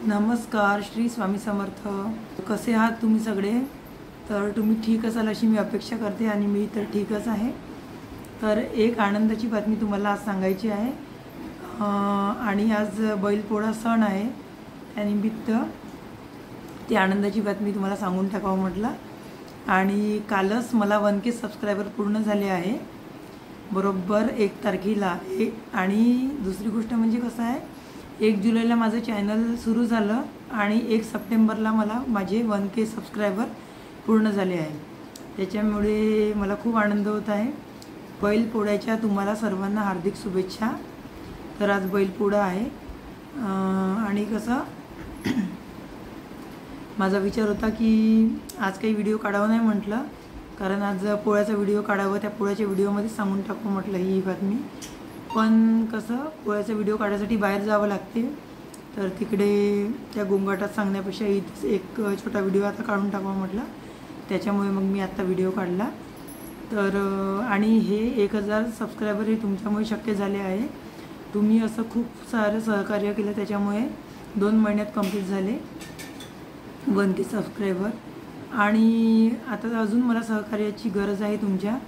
नमस्कार, श्री स्वामी समर्थ। कसे आहात तुम्ही सगळे? तर तुम्ही ठीक असाल अशी मी अपेक्षा करते आणि मी तर ठीकच आहे। तर एक आनंदाची बातमी तुम्हाला आज सांगायची आहे आणि आज बैलपोळा सण आहे। त्यानिमित्त ती आनंदाची बातमी तुम्हाला सांगून टाकावं म्हटलं। आणि कालच मला 1K सबस्क्रायबर पूर्ण झाले आहे, बरोबर 1 तारखेला। आणि दुसरी गोष्ट म्हणजे कसं आहे, 1 जुलैला माझं चॅनल सुरू झालं आणि 1 सप्टेंबरला मला माझे 1K सबस्क्रायबर पूर्ण झाले आहे। त्याच्यामुळे मला खूप आनंद होत आहे। बैलपोळ्याच्या तुम्हाला सर्वांना हार्दिक शुभेच्छा। तर आज बैलपोळा आहे आणि कसं माझा विचार होता की आज काही व्हिडिओ काढावा नाही म्हटलं, कारण आज पोळ्याचा व्हिडिओ काढावा, त्या पोळ्याच्या व्हिडिओमध्ये सांगून टाकू म्हटलं ही बातमी। पण कसं पोळ्याचा व्हिडिओ काढण्यासाठी बाहेर जावं लागते, तर तिकडे त्या गोंगाटात सांगण्यापेक्षा इथेच एक छोटा व्हिडिओ आता काढून टाकावा म्हटलं। त्याच्यामुळे मग मी आत्ता व्हिडिओ काढला। तर आणि हे 1000 सबस्क्रायबर हे तुमच्यामुळे शक्य झाले आहे। तुम्ही असं खूप सारं सहकार्य केलं, त्याच्यामुळे 2 महिन्यात कंप्लीट झाले 1K सबस्क्रायबर। आणि आता अजून मला सहकार्याची गरज आहे तुमच्या,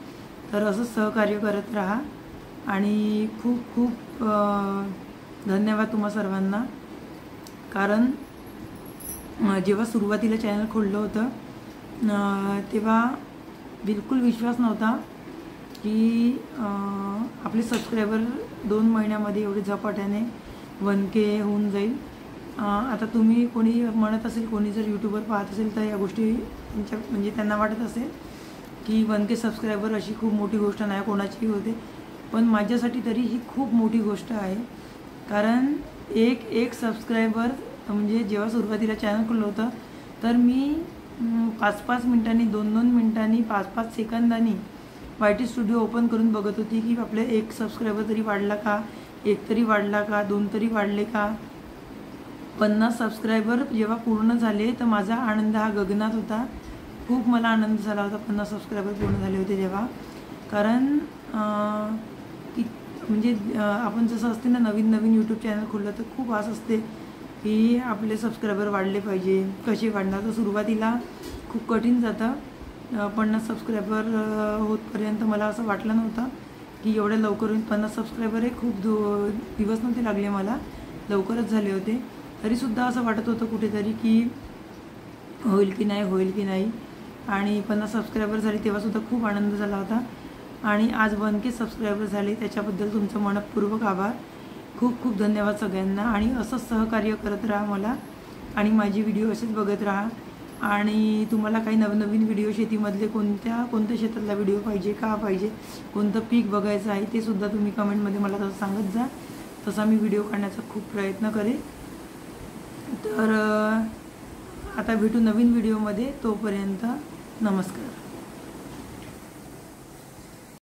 तर असंच सहकार्य करत राहा। आणि खूप खूप धन्यवाद तुम्हा सर्वांना, कारण जेव्हा सुरुवातीला चॅनल खोललं होतं तेव्हा बिलकुल विश्वास नव्हता की आपले सबस्क्रायबर 2 महिन्यामध्ये एवढे झपाट्याने 1K होऊन जाईल। आता तुम्ही कोणी म्हणत असेल, कोणी जर यूट्यूबवर पाहत असेल तर या गोष्टी म्हणजे त्यांना वाटत असेल की 1K सबस्क्रायबर अशी खूप मोठी गोष्ट नाही, कोणाचीही होते। पण माझ्यासाठी तरी ही खूप मोठी गोष्ट आहे, कारण एक सबस्क्रायबर म्हणजे जेव्हा सुरुवातीला चॅनल खोललं होतं तर मी 5-5 मिनिटांनी, 2-2 मिनिटांनी, 5-5 सेकंदांनी YT स्टुडिओ ओपन करून बघत होती की आपले 1 सबस्क्रायबर तरी वाढला का, 1 तरी वाढला का, 2 तरी वाढले का। 50 सबस्क्रायबर जेव्हा पूर्ण झाले तर माझा आनंद हा गगनात होता। खूप मला आनंद झाला होता 50 सबस्क्रायबर पूर्ण झाले होते तेव्हा, कारण म्हणजे आपण जसं असते ना, नवीन यूट्यूब चॅनल खोललं तर खूप आस असते की आपले सबस्क्रायबर वाढले पाहिजे। कसे वाढणार, तर सुरुवातीला खूप कठीण जातं। 50 सबस्क्रायबर होतपर्यंत मला असं वाटलं नव्हतं की एवढ्या लवकर होईल 50 सबस्क्रायबर। हे खूप दिवस नव्हते लागले मला, लवकरच झाले होते। तरीसुद्धा असं वाटत होतं कुठेतरी की होईल की नाही। आणि 50 सबस्क्रायबर झाले तेव्हासुद्धा खूप आनंद झाला होता। आणि आज 1K सबस्क्रायबर झाले, त्याच्याबद्दल तुमचं मनपूर्वक आभार। खूप खूप धन्यवाद सगळ्यांना। आणि असंच सहकार्य करत राहा मला, आणि माझी व्हिडिओ असेच बघत राहा। आणि तुम्हाला काही नवीन व्हिडिओ शेतीमधले कोणत्या क्षेत्रातला व्हिडिओ पाहिजे, का पाहिजे, कोणतं पीक बघायचं आहे ते सुद्धा तुम्ही कमेंटमध्ये मला तसं सांगत जा, तसा मी व्हिडिओ काढण्याचा खूप प्रयत्न करेन। तर आता भेटू नवीन व्हिडिओमध्ये, तोपर्यंत नमस्कार।